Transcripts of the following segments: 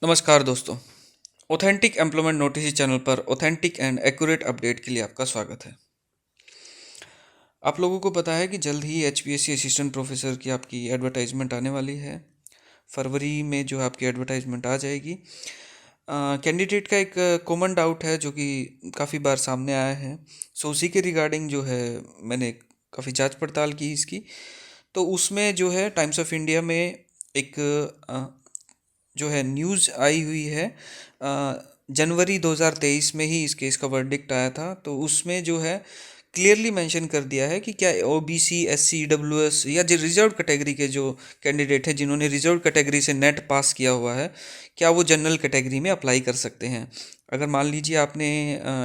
नमस्कार दोस्तों। Authentic employment notice channel पर ऑथेंटिक एंड एक्यूरेट अपडेट के लिए आपका स्वागत है। आप लोगों को पता है कि जल्द ही HPSC असिस्टेंट प्रोफेसर की आपकी एडवर्टाइजमेंट आने वाली है। फरवरी में जो आपकी एडवर्टाइजमेंट आ जाएगी। कैंडिडेट का एक कॉमन डाउट है जो कि काफ़ी बार सामने आया है। सो उसी के रिगार्डिंग जो है मैंने काफ़ी जांच पड़ताल की इसकी। तो उसमें जो है टाइम्स ऑफ इंडिया में एक जो है न्यूज़ आई हुई है। जनवरी 2023 में ही इस केस का वर्डिक्ट आया था। तो उसमें जो है क्लियरली मेंशन कर दिया है कि क्या OBC SC EWS या जो रिजर्व कैटेगरी के जो कैंडिडेट हैं जिन्होंने रिजर्व कैटेगरी से नेट पास किया हुआ है, क्या वो जनरल कैटेगरी में अप्लाई कर सकते हैं। अगर मान लीजिए आपने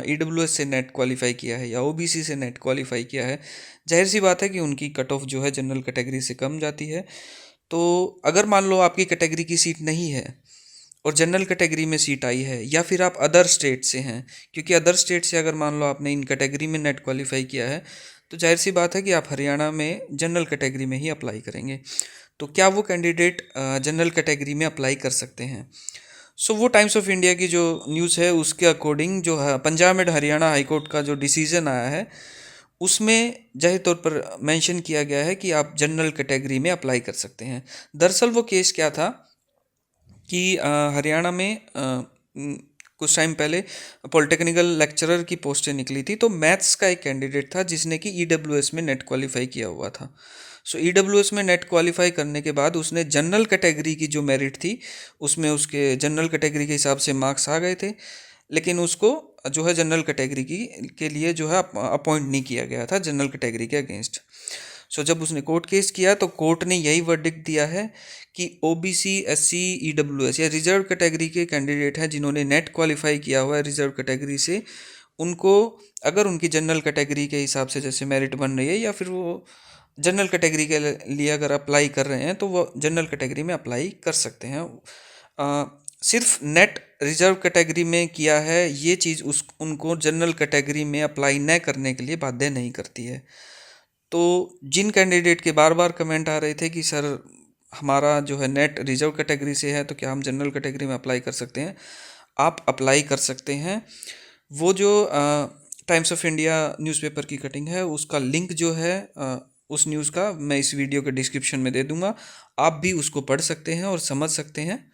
EWS से नेट क्वालिफाई किया है या OBC से नेट क्वालिफाई किया है, जाहिर सी बात है कि उनकी कट ऑफ जो है जनरल कैटेगरी से कम जाती है। तो अगर मान लो आपकी कैटेगरी की सीट नहीं है और जनरल कैटेगरी में सीट आई है, या फिर आप अदर स्टेट से हैं, क्योंकि अदर स्टेट से अगर मान लो आपने इन कैटेगरी में नेट क्वालिफाई किया है, तो जाहिर सी बात है कि आप हरियाणा में जनरल कैटेगरी में ही अप्लाई करेंगे। तो क्या वो कैंडिडेट जनरल कैटेगरी में अप्लाई कर सकते हैं। सो वो टाइम्स ऑफ इंडिया की जो न्यूज़ है उसके अकॉर्डिंग जो है पंजाब एंड हरियाणा हाईकोर्ट का जो डिसीजन आया है उसमें जाहिर तौर पर मेंशन किया गया है कि आप जनरल कैटेगरी में अप्लाई कर सकते हैं। दरअसल वो केस क्या था कि हरियाणा में कुछ टाइम पहले पॉलिटेक्निकल लेक्चरर की पोस्टें निकली थी। तो मैथ्स का एक कैंडिडेट था जिसने कि EWS में नेट क्वालिफाई किया हुआ था। सो EWS में नेट क्वालिफाई करने के बाद उसने जनरल कैटेगरी की जो मेरिट थी उसमें उसके जनरल कैटेगरी के हिसाब से मार्क्स आ गए थे, लेकिन उसको जो है जनरल कैटेगरी की के लिए जो है अपॉइंट नहीं किया गया था जनरल कैटेगरी के अगेंस्ट। सो जब उसने कोर्ट केस किया तो कोर्ट ने यही वर्डिक्ट दिया है कि OBC SC EWS या रिजर्व कैटेगरी के कैंडिडेट हैं जिन्होंने नेट क्वालिफाई किया हुआ है रिजर्व कैटेगरी से, उनको अगर उनकी जनरल कैटेगरी के हिसाब से जैसे मेरिट बन रही है या फिर वो जनरल कैटेगरी के लिए अगर अप्लाई कर रहे हैं तो वो जनरल कैटेगरी में अप्लाई कर सकते हैं। सिर्फ नेट रिजर्व कैटेगरी में किया है ये चीज़ उस उनको जनरल कैटेगरी में अप्लाई न करने के लिए बाध्य नहीं करती है। तो जिन कैंडिडेट के बार बार कमेंट आ रहे थे कि सर हमारा जो है नेट रिजर्व कैटेगरी से है तो क्या हम जनरल कैटेगरी में अप्लाई कर सकते हैं, आप अप्लाई कर सकते हैं। वो जो टाइम्स ऑफ इंडिया न्यूज़पेपर की कटिंग है उसका लिंक जो है उस न्यूज़ का मैं इस वीडियो के डिस्क्रिप्शन में दे दूंगा, आप भी उसको पढ़ सकते हैं और समझ सकते हैं।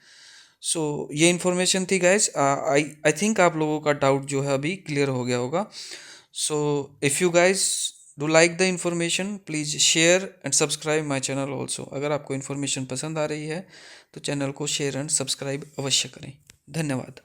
सो ये इन्फॉर्मेशन थी गाइस। आई थिंक आप लोगों का डाउट जो है अभी क्लियर हो गया होगा। So if you guys do like the information please share and subscribe my channel also. अगर आपको इन्फॉर्मेशन पसंद आ रही है तो चैनल को शेयर एंड सब्सक्राइब अवश्य करें। धन्यवाद।